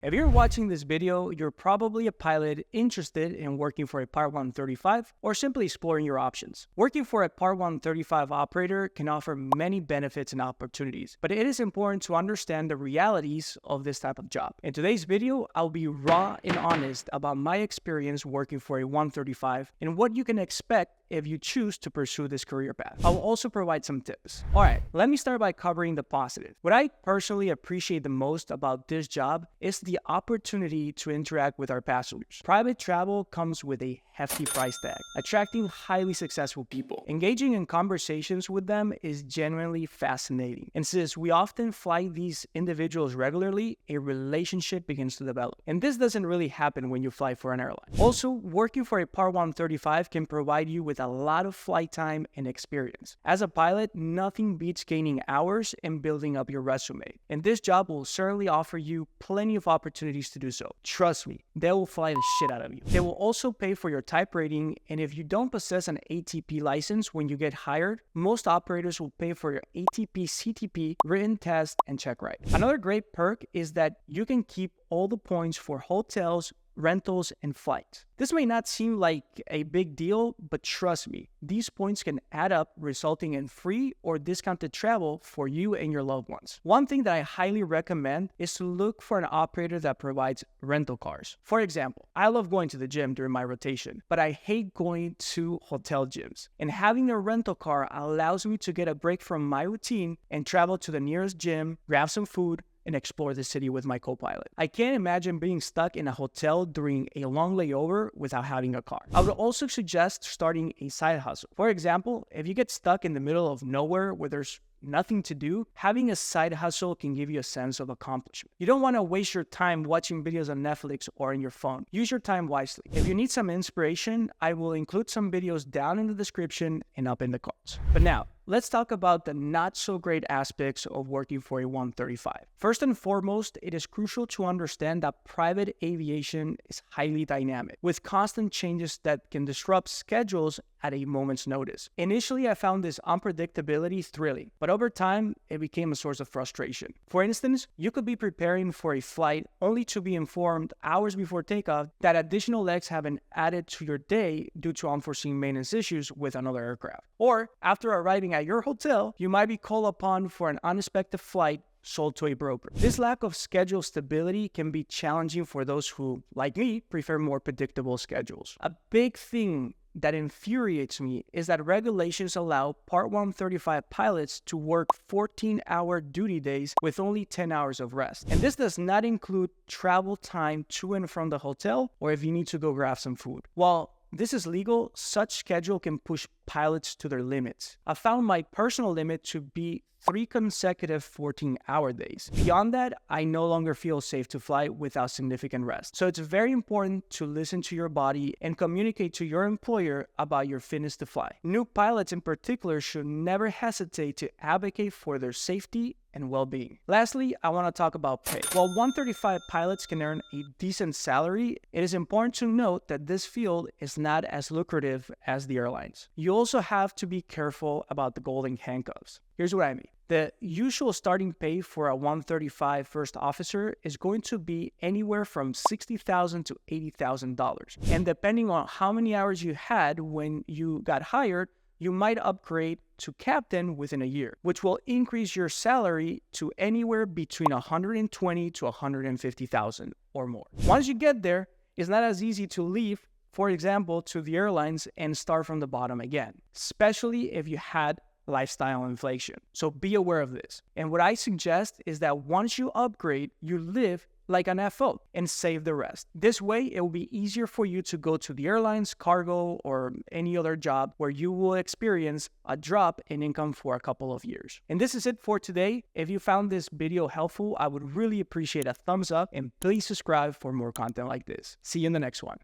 If you're watching this video, you're probably a pilot interested in working for a Part 135 or simply exploring your options. Working for a Part 135 operator can offer many benefits and opportunities, but it is important to understand the realities of this type of job. In today's video, I'll be raw and honest about my experience working for a 135 and what you can expect if you choose to pursue this career path. I'll also provide some tips. Alright, let me start by covering the positive. What I personally appreciate the most about this job is the opportunity to interact with our passengers. Private travel comes with a hefty price tag, attracting highly successful people. Engaging in conversations with them is genuinely fascinating. And since we often fly these individuals regularly, a relationship begins to develop. And this doesn't really happen when you fly for an airline. Also, working for a Part 135 can provide you with a lot of flight time and experience. As a pilot, nothing beats gaining hours and building up your resume. And this job will certainly offer you plenty of opportunities to do so. Trust me, they will fly the shit out of you. They will also pay for your type rating, and if you don't possess an ATP license when you get hired, most operators will pay for your ATP CTP written test and check ride. Another great perk is that you can keep all the points for hotels, rentals, and flights. This may not seem like a big deal, but trust me, these points can add up, resulting in free or discounted travel for you and your loved ones. One thing that I highly recommend is to look for an operator that provides rental cars. For example, I love going to the gym during my rotation, but I hate going to hotel gyms. And having a rental car allows me to get a break from my routine and travel to the nearest gym, grab some food, and explore the city with my co-pilot. I can't imagine being stuck in a hotel during a long layover without having a car. I would also suggest starting a side hustle. For example, if you get stuck in the middle of nowhere where there's nothing to do, having a side hustle can give you a sense of accomplishment. You don't want to waste your time watching videos on Netflix or on your phone. Use your time wisely. If you need some inspiration, I will include some videos down in the description and up in the cards. But now, let's talk about the not so great aspects of working for a 135. First and foremost, it is crucial to understand that private aviation is highly dynamic, with constant changes that can disrupt schedules at a moment's notice. Initially, I found this unpredictability thrilling, but over time, it became a source of frustration. For instance, you could be preparing for a flight only to be informed hours before takeoff that additional legs have been added to your day due to unforeseen maintenance issues with another aircraft. Or, after arriving at your hotel, you might be called upon for an unexpected flight sold to a broker. This lack of schedule stability can be challenging for those who, like me, prefer more predictable schedules. A big thing that infuriates me is that regulations allow Part 135 pilots to work 14-hour duty days with only 10 hours of rest. And this does not include travel time to and from the hotel or if you need to go grab some food. While this is legal, such schedule can push pilots to their limits. I found my personal limit to be 3 consecutive 14-hour days. Beyond that, I no longer feel safe to fly without significant rest. So it's very important to listen to your body and communicate to your employer about your fitness to fly. New pilots in particular should never hesitate to advocate for their safety and well-being. Lastly, I want to talk about pay. While 135 pilots can earn a decent salary, it is important to note that this field is not as lucrative as the airlines. You also have to be careful about the golden handcuffs. Here's what I mean. The usual starting pay for a 135 first officer is going to be anywhere from $60,000 to $80,000. And depending on how many hours you had when you got hired, you might upgrade to captain within a year, which will increase your salary to anywhere between $120,000 to $150,000 or more. Once you get there, it's not as easy to leave, for example, to the airlines and start from the bottom again, especially if you had lifestyle inflation. So be aware of this. And what I suggest is that once you upgrade, you live like an FO and save the rest. This way, it will be easier for you to go to the airlines, cargo, or any other job where you will experience a drop in income for a couple of years. And this is it for today. If you found this video helpful, I would really appreciate a thumbs up and please subscribe for more content like this. See you in the next one.